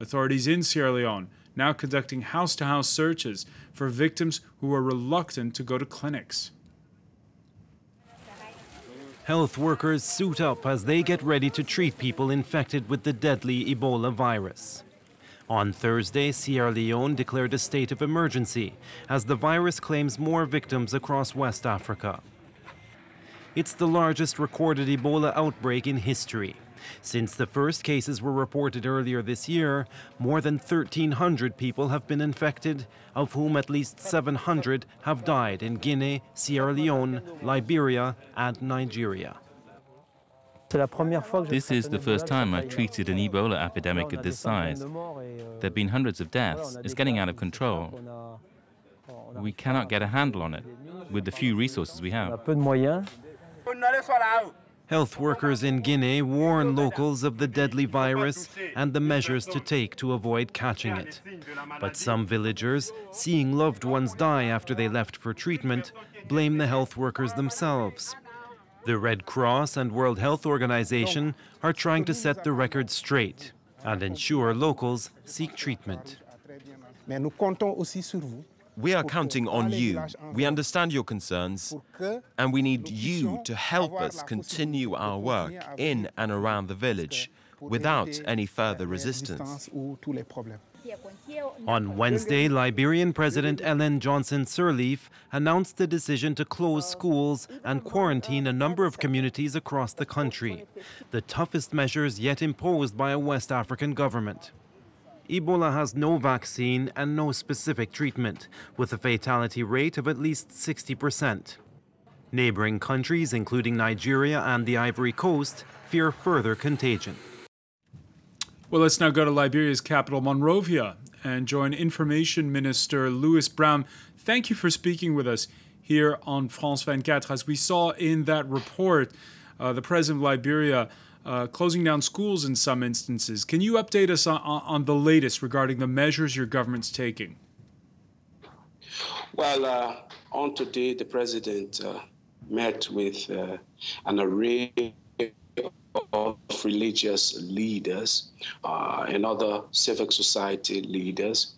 Authorities in Sierra Leone now conducting house-to-house searches for victims who are reluctant to go to clinics. Health workers suit up as they get ready to treat people infected with the deadly Ebola virus. On Thursday, Sierra Leone declared a state of emergency as the virus claims more victims across West Africa. It's the largest recorded Ebola outbreak in history. Since the first cases were reported earlier this year, more than 1,300 people have been infected, of whom at least 700 have died in Guinea, Sierra Leone, Liberia, and Nigeria. This is the first time I've treated an Ebola epidemic of this size. There have been hundreds of deaths. It's getting out of control. We cannot get a handle on it with the few resources we have. Health workers in Guinea warn locals of the deadly virus and the measures to take to avoid catching it. But some villagers, seeing loved ones die after they left for treatment, blame the health workers themselves. The Red Cross and World Health Organization are trying to set the record straight and ensure locals seek treatment. We are counting on you. We understand your concerns, and we need you to help us continue our work in and around the village without any further resistance. On Wednesday, Liberian President Ellen Johnson Sirleaf announced the decision to close schools and quarantine a number of communities across the country, the toughest measures yet imposed by a West African government. Ebola has no vaccine and no specific treatment, with a fatality rate of at least 60%. Neighboring countries, including Nigeria and the Ivory Coast, fear further contagion. Well, let's now go to Liberia's capital, Monrovia, and join Information Minister Louis Brown. Thank you for speaking with us here on France 24. As we saw in that report, the President of Liberia closing down schools in some instances. Can you update us on the latest regarding the measures your government's taking? Well, on today, the President met with an array of religious leaders and other civic society leaders,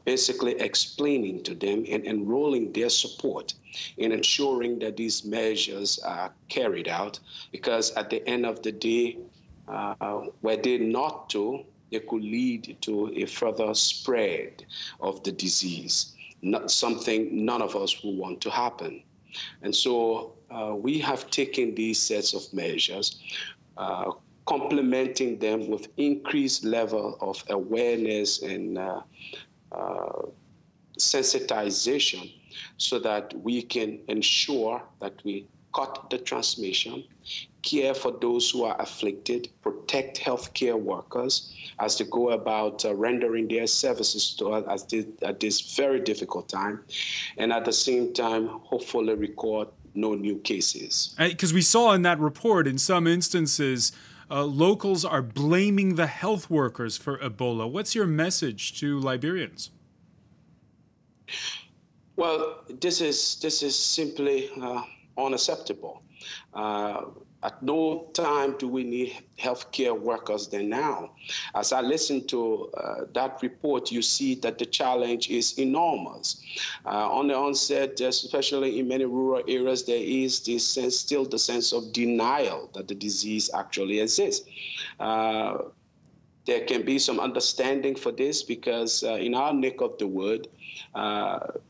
basically explaining to them and enrolling their support in ensuring that these measures are carried out, because at the end of the day, were they not to, they could lead to a further spread of the disease, not something none of us will want to happen. And so we have taken these sets of measures, complementing them with increased level of awareness and sensitization, so that we can ensure that we cut the transmission, care for those who are afflicted, protect healthcare workers as they go about rendering their services to us at this very difficult time, and at the same time, hopefully record no new cases. Because we saw in that report, in some instances, locals are blaming the health workers for Ebola. What's your message to Liberians? Well, this is simply unacceptable. At no time do we need healthcare workers than now. As I listen to that report, you see that the challenge is enormous. On the onset, especially in many rural areas, there is this sense, still the sense of denial that the disease actually exists. There can be some understanding for this because in our neck of the wood,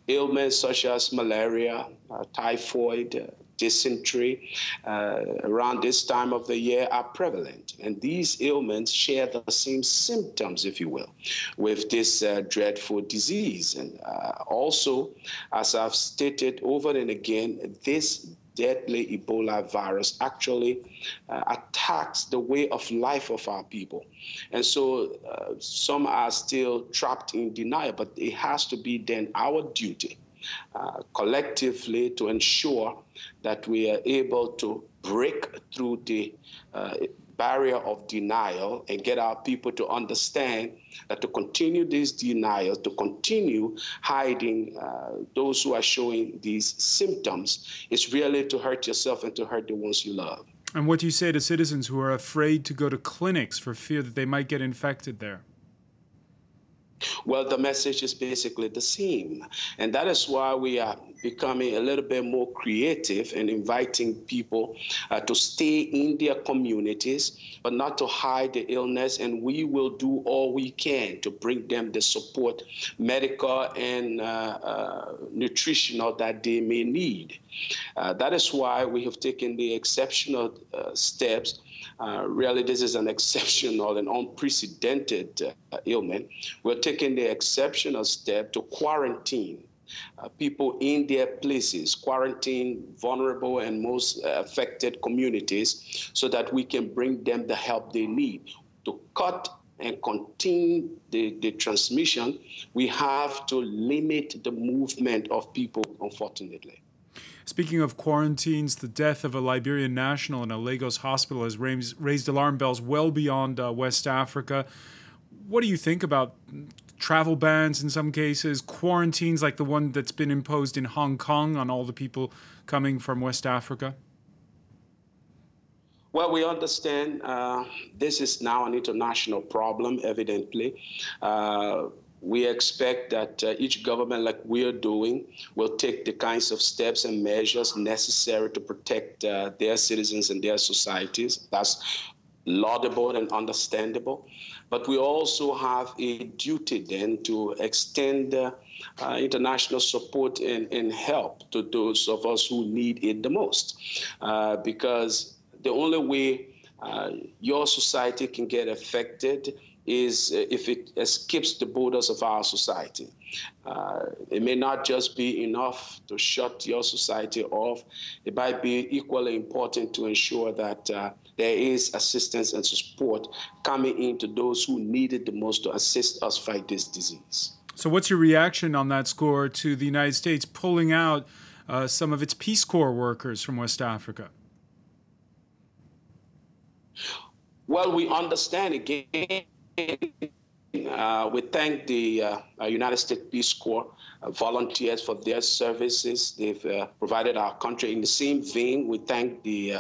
ailments such as malaria, typhoid, dysentery around this time of the year are prevalent. And these ailments share the same symptoms, if you will, with this dreadful disease. And also, as I've stated over and again, this deadly Ebola virus actually attacks the way of life of our people. And so some are still trapped in denial, but it has to be then our duty collectively to ensure that we are able to break through the barrier of denial and get our people to understand that to continue this denial, to continue hiding those who are showing these symptoms, is really to hurt yourself and to hurt the ones you love. And what do you say to citizens who are afraid to go to clinics for fear that they might get infected there? Well, the message is basically the same. And that is why we are becoming a little bit more creative and inviting people to stay in their communities, but not to hide the illness. And we will do all we can to bring them the support, medical and nutritional, that they may need. That is why we have taken the exceptional steps. Really, this is an exceptional and unprecedented ailment. We're taking the exceptional step to quarantine people in their places, quarantine vulnerable and most affected communities, so that we can bring them the help they need. To cut and contain the transmission, we have to limit the movement of people, unfortunately. Speaking of quarantines, the death of a Liberian national in a Lagos hospital has raised alarm bells well beyond West Africa. What do you think about travel bans in some cases, quarantines like the one that's been imposed in Hong Kong on all the people coming from West Africa? Well, we understand this is now an international problem, evidently. We expect that each government, like we're doing, will take the kinds of steps and measures necessary to protect their citizens and their societies. That's laudable and understandable. But we also have a duty then to extend international support and help to those of us who need it the most. Because the only way your society can get affected is if it escapes the borders of our society. It may not just be enough to shut your society off. It might be equally important to ensure that there is assistance and support coming into those who need it the most to assist us fight this disease. So what's your reaction on that score to the United States pulling out some of its Peace Corps workers from West Africa? Well, we understand again. We thank the United States Peace Corps volunteers for their services. They've provided our country. In the same vein, we thank the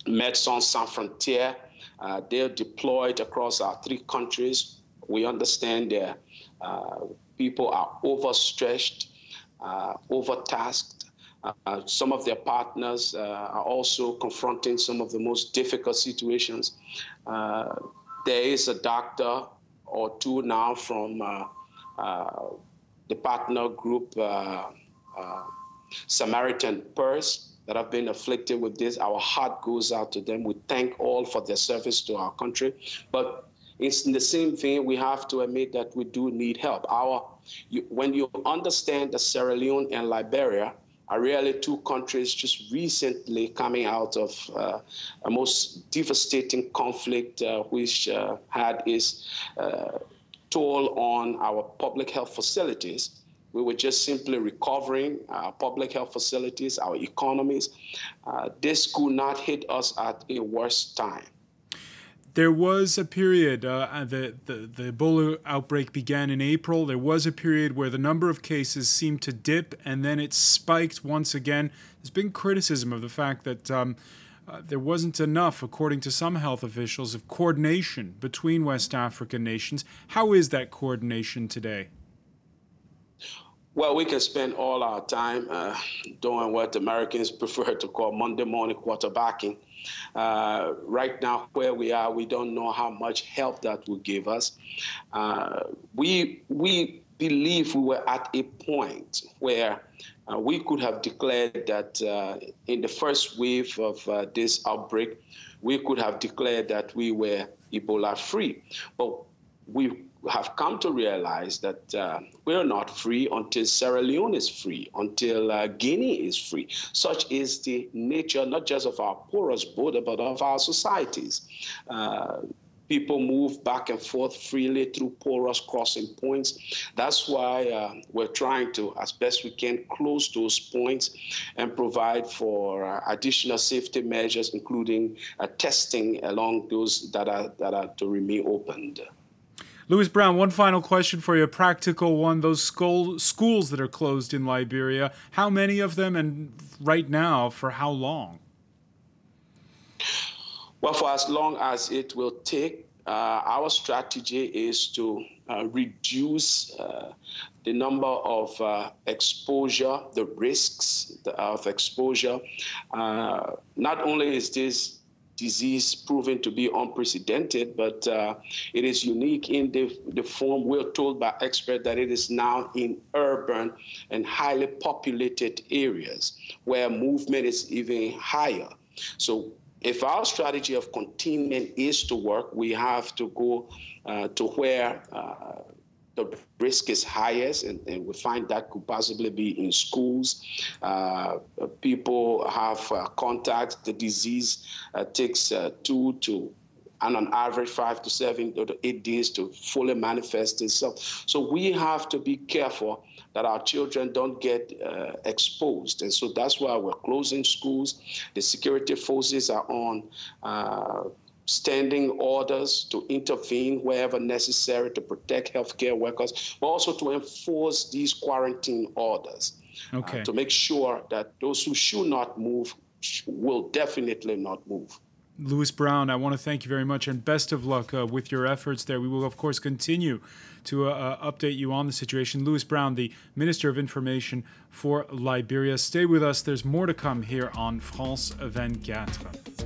Médecins Sans Frontières. They're deployed across our 3 countries. We understand that people are overstretched, overtasked. Some of their partners are also confronting some of the most difficult situations. There is a doctor or 2 now from the partner group Samaritan Purse that have been afflicted with this. Our heart goes out to them. We thank all for their service to our country. But it's in the same vein, we have to admit that we do need help. When you understand that Sierra Leone and Liberia are really 2 countries just recently coming out of a most devastating conflict, which had its toll on our public health facilities. We were just simply recovering our public health facilities, our economies. This could not hit us at a worse time. There was a period, the Ebola outbreak began in April. There was a period where the number of cases seemed to dip, and then it spiked once again. There's been criticism of the fact that there wasn't enough, according to some health officials, of coordination between West African nations. How is that coordination today? Well, we can spend all our time doing what Americans prefer to call Monday morning quarterbacking. Right now, where we are, we don't know how much help that will give us. We believe we were at a point where we could have declared that in the first wave of this outbreak, we could have declared that we were Ebola free. But we have come to realize that we're not free until Sierra Leone is free, until Guinea is free. Such is the nature, not just of our porous border, but of our societies. People move back and forth freely through porous crossing points. That's why we're trying to, as best we can, close those points and provide for additional safety measures, including testing along those that are to remain opened. Louis Brown, one final question for you, a practical one. Those schools that are closed in Liberia, how many of them, and right now, for how long? Well, for as long as it will take our strategy is to reduce the number of exposure, the risks of exposure. Not only is this disease proven to be unprecedented, but it is unique in the form we're told by experts that it is now in urban and highly populated areas where movement is even higher. So if our strategy of containment is to work, we have to go to where the risk is highest, and we find that could possibly be in schools. People have contacts. The disease takes 2 to, and on average, 5 to 7 to 8 days to fully manifest itself. So we have to be careful that our children don't get exposed. And so that's why we're closing schools. The security forces are on standing orders to intervene wherever necessary to protect healthcare workers, but also to enforce these quarantine orders to make sure that those who should not move will definitely not move. Louis Brown, I want to thank you very much and best of luck with your efforts there. We will, of course, continue to update you on the situation. Louis Brown, the Minister of Information for Liberia. Stay with us. There's more to come here on France 24.